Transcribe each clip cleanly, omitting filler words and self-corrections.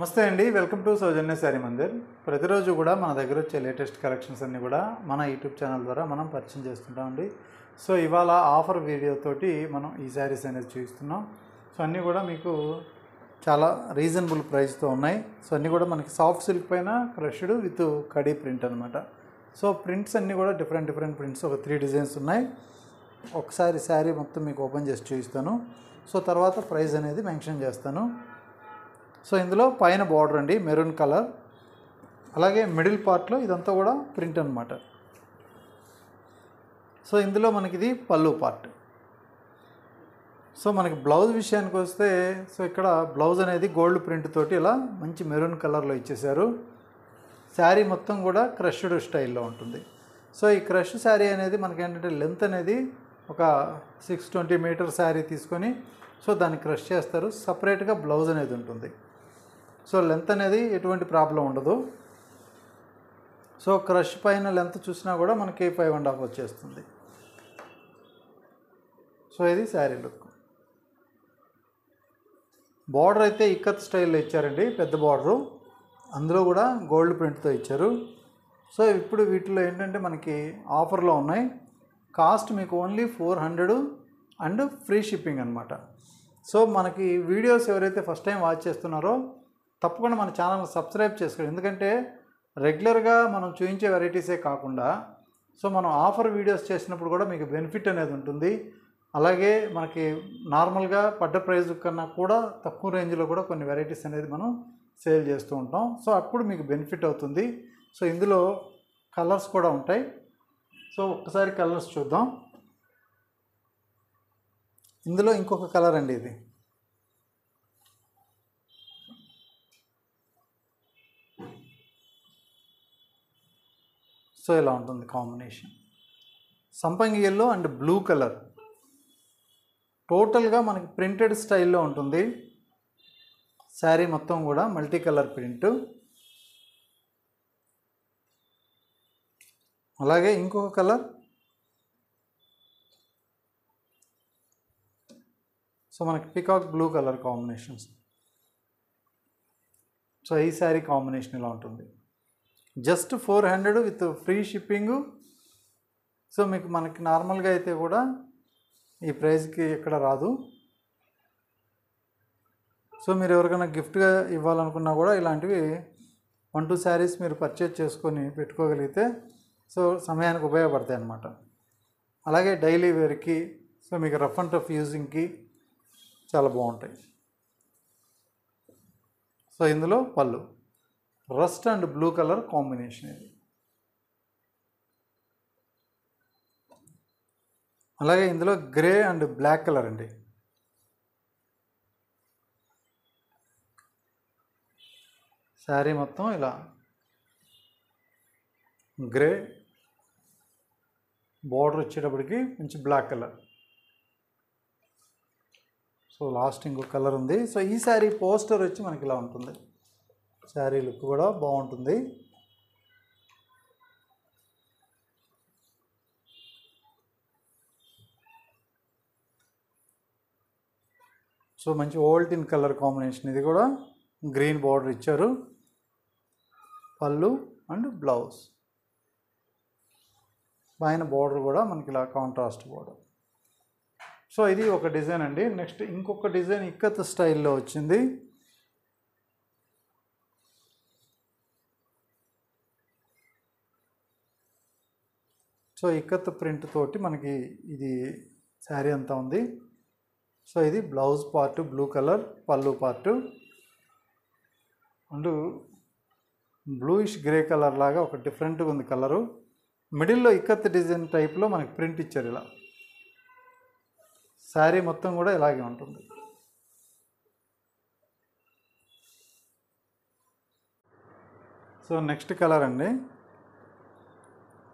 నమస్తే అండి, welcome to సౌజన్య శారీ మందిర్. ప్రతిరోజు కూడా మన దగ్గర వచ్చే లేటెస్ట్ కలెక్షన్స్ అన్నీ కూడా మన యూట్యూబ్ ఛానల్ ద్వారా మనం పరిచయం చేస్తుంటామండి. సో ఇవాళ ఆఫర్ వీడియోతోటి మనం ఈ శారీస్ అనేది చూపిస్తున్నాం. సో అన్నీ కూడా మీకు చాలా రీజనబుల్ ప్రైస్తో ఉన్నాయి. సో అన్నీ కూడా మనకి సాఫ్ట్ సిల్క్ పైన క్రష్డ్ విత్ కడీ ప్రింట్ అనమాట. సో ప్రింట్స్ అన్నీ కూడా డిఫరెంట్ ప్రింట్స్, ఒక 3 డిజైన్స్ ఉన్నాయి. ఒకసారి శారీ మొత్తం మీకు ఓపెన్ చేసి చూపిస్తాను. సో తర్వాత ప్రైస్ అనేది మెన్షన్ చేస్తాను. సో ఇందులో పైన బార్డర్ అండి మెరూన్ కలర్, అలాగే మిడిల్ పార్ట్లో ఇదంతా కూడా ప్రింట్ అనమాట. సో ఇందులో మనకి ఇది పళ్ళు పార్ట్. సో మనకి బ్లౌజ్ విషయానికి వస్తే, సో ఇక్కడ బ్లౌజ్ అనేది గోల్డ్ ప్రింట్ తోటి ఇలా మంచి మెరూన్ కలర్లో ఇచ్చేసారు. శారీ మొత్తం కూడా క్రష్డ్ స్టైల్లో ఉంటుంది. సో ఈ క్రష్ శారీ అనేది మనకి ఏంటంటే లెంత్ అనేది ఒక 620 మీటర్ శారీ తీసుకొని సో దాన్ని క్రష్ చేస్తారు. సపరేట్గా బ్లౌజ్ అనేది ఉంటుంది. సో లెంత్ అనేది ఎటువంటి ప్రాబ్లం ఉండదు. సో క్రష్ పైన లెంత్ చూసినా కూడా మనకి 5.5 వచ్చేస్తుంది. సో ఇది శారీ లుక్. బార్డర్ అయితే ఇక్కత్ స్టైల్లో ఇచ్చారండి, పెద్ద బార్డరు. అందులో కూడా గోల్డ్ ప్రింట్తో ఇచ్చారు. సో ఇప్పుడు వీటిలో ఏంటంటే మనకి ఆఫర్లో ఉన్నాయి. కాస్ట్ మీకు ఓన్లీ 400 అండ్ ఫ్రీ షిప్పింగ్ అనమాట. సో మనకి వీడియోస్ ఎవరైతే ఫస్ట్ టైం వాచ్ చేస్తున్నారో తప్పకుండా మన ఛానల్ సబ్స్క్రైబ్ చేసుకోండి. ఎందుకంటే రెగ్యులర్గా మనం చూపించే వెరైటీసే కాకుండా సో మనం ఆఫర్ వీడియోస్ చేసినప్పుడు కూడా మీకు బెనిఫిట్ అనేది ఉంటుంది. అలాగే మనకి నార్మల్గా పడ్డ ప్రైస్ కన్నా కూడా తక్కువ రేంజ్లో కూడా కొన్ని వెరైటీస్ అనేది మనం సేల్ చేస్తూ ఉంటాం. సో అప్పుడు మీకు బెనిఫిట్ అవుతుంది. సో ఇందులో కలర్స్ కూడా ఉంటాయి. సో ఒక్కసారి కలర్స్ చూద్దాం. ఇందులో ఇంకొక కలర్ అండి ఇది. సో ఇలా ఉంటుంది కాంబినేషన్. సంపంగి ఎల్లో అండ్ బ్లూ కలర్. టోటల్గా మనకి ప్రింటెడ్ స్టైల్లో ఉంటుంది. శారీ మొత్తం కూడా మల్టీ కలర్ ప్రింట్. అలాగే ఇంకొక కలర్. సో మనకి peacock blue colour combinations. So ఈ శారీ కాంబినేషన్ ఇలా ఉంటుంది. Just 400 with free shipping. So మీకు మనకి నార్మల్గా అయితే కూడా ఈ ప్రైస్కి ఎక్కడ రాదు. సో మీరు ఎవరికైనా గిఫ్ట్గా ఇవ్వాలనుకున్నా కూడా ఇలాంటివి 1-2 శారీస్ మీరు పర్చేజ్ చేసుకొని పెట్టుకోగలిగితే సో సమయానికి ఉపయోగపడతాయి అన్నమాట. అలాగే డైలీ వేర్కి, సో మీకు రఫ్ అండ్ టఫ్ యూజింగ్కి చాలా బాగుంటాయి. సో ఇందులో పళ్ళు rust and blue colour combination ఇది. అలాగే ఇందులో గ్రే అండ్ బ్లాక్ కలర్ అండి. శారీ మొత్తం ఇలా గ్రే, బార్డర్ వచ్చేటప్పటికి మంచి బ్లాక్ కలర్. సో లాస్ట్ ఇంకో కలర్ ఉంది. సో ఈ శారీ పోస్టర్ వచ్చి మనకి ఇలా ఉంటుంది. శారీ లుక్ కూడా బాగుంటుంది. సో మంచి ఓల్టిన్ కలర్ కాంబినేషన్. ఇది కూడా గ్రీన్ బార్డర్ ఇచ్చారు. పళ్ళు అండ్ బ్లౌజ్. పైన బార్డర్ కూడా మనకి ఇలా కాంట్రాస్ట్ బార్డర్. సో ఇది ఒక డిజైన్ అండి. నెక్స్ట్ ఇంకొక డిజైన్ ఇక్కత్ స్టైల్లో వచ్చింది. సో ఇక్కత్ ప్రింట్ తోటి మనకి ఇది శారీ అంతా ఉంది. సో ఇది బ్లౌజ్ పార్ట్ బ్లూ కలర్, పళ్ళు part and bluish grey colour లాగా ఒక డిఫరెంట్గా ఉంది కలరు. మిడిల్లో ఇక్కత్ డిజైన్ టైప్లో మనకి ప్రింట్ ఇచ్చారు ఇలా. శారీ మొత్తం కూడా ఇలాగే ఉంటుంది. సో నెక్స్ట్ కలర్ అండి.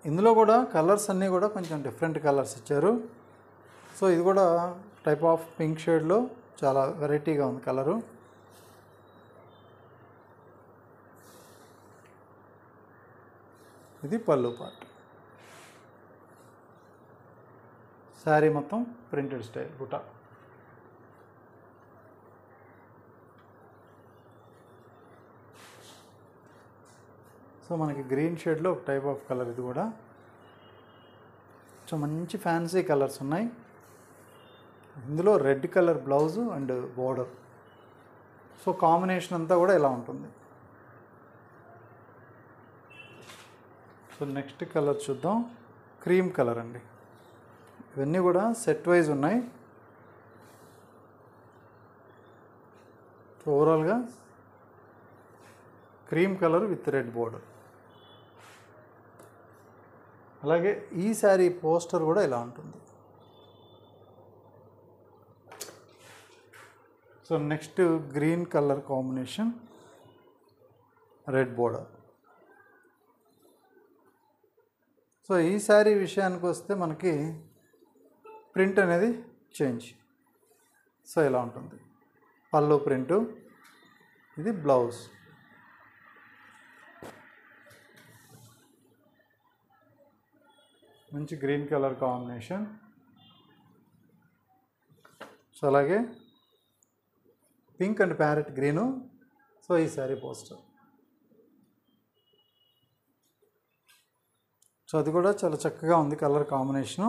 ఇందులో కూడా కలర్స్ అన్నీ కూడా కొంచెం డిఫరెంట్ కలర్స్ ఇచ్చారు. సో ఇది కూడా టైప్ ఆఫ్ పింక్ షేడ్లో చాలా వెరైటీగా ఉంది కలరు. ఇది పళ్ళు పార్ట్. శారీ మొత్తం ప్రింటెడ్ స్టైల్ బుటా. సో మనకి గ్రీన్ షేడ్లో ఒక టైప్ ఆఫ్ కలర్ ఇది కూడా. సో మంచి ఫ్యాన్సీ కలర్స్ ఉన్నాయి. ఇందులో red colour blouse and border. So combination అంతా కూడా ఇలా ఉంటుంది. సో నెక్స్ట్ కలర్ చూద్దాం. క్రీమ్ కలర్ అండి. ఇవన్నీ కూడా సెట్ వైజ్ ఉన్నాయి. ఓవరాల్గా cream colour with red border. అలాగే ఈ శారీ పోస్టర్ కూడా ఇలా ఉంటుంది. So next green colour combination, red border. So ఈ శారీ విషయానికి వస్తే మనకి ప్రింట్ అనేది చేంజ్. సో ఇలా ఉంటుంది. పళ్ళు ప్రింటు, ఇది బ్లౌజ్. మంచి గ్రీన్ కలర్ కాంబినేషన్. సో అలాగే pink and parrot green. So ఈ శారీ పోస్టర్. సో అది కూడా చాలా చక్కగా ఉంది కలర్ కాంబినేషను.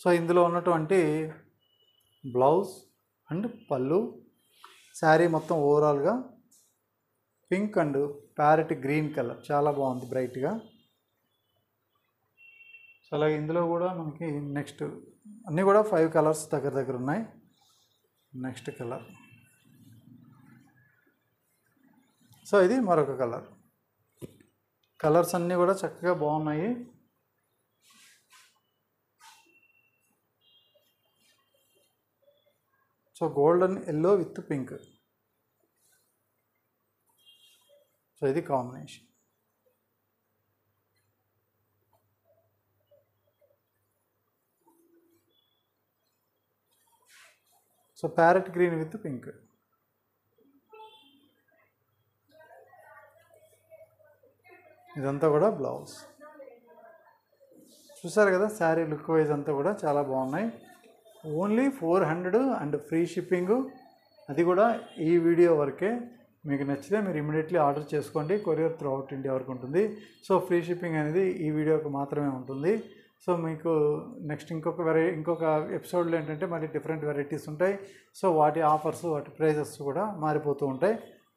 సో ఇందులో ఉన్నటువంటి బ్లౌజ్ అండ్ పళ్ళు, శారీ మొత్తం ఓవరాల్గా pink and parrot green colour చాలా బాగుంది బ్రైట్గా. సో అలాగే ఇందులో కూడా మనకి నెక్స్ట్ అన్నీ కూడా 5 కలర్స్ దగ్గర దగ్గర ఉన్నాయి. Next colour. సో ఇది మరొక కలర్. కలర్స్ అన్నీ కూడా చక్కగా బాగున్నాయి. So golden yellow with pink. So ఇది combination. So parrot green with pink. ఇదంతా కూడా బ్లౌజ్. చూసారు కదా శారీ లుక్ వైజ్ అంతా కూడా చాలా బాగున్నాయి. Only 400 and free shipping. అది కూడా ఈ వీడియో వరకే. మీకు నచ్చితే మీరు ఇమీడియట్లీ ఆర్డర్ చేసుకోండి. కొరియర్ త్రూ అవుట్ ఇండియా వరకు ఉంటుంది. సో ఫ్రీ షిప్పింగ్ అనేది ఈ వీడియోకి మాత్రమే ఉంటుంది. సో మీకు నెక్స్ట్ ఇంకొక ఎపిసోడ్లో ఏంటంటే మరి డిఫరెంట్ వెరైటీస్ ఉంటాయి. సో వాటి ఆఫర్స్, వాటి ప్రైజెస్ కూడా మారిపోతూ ఉంటాయి.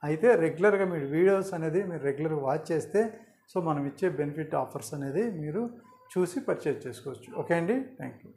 అయితే రెగ్యులర్గా మీరు వీడియోస్ అనేది మీరు రెగ్యులర్గా వాచ్ చేస్తే సో మనం ఇచ్చే బెనిఫిట్ ఆఫర్స్ అనేది మీరు చూసి పర్చేజ్ చేసుకోవచ్చు. ఓకే అండి, థ్యాంక్ యూ.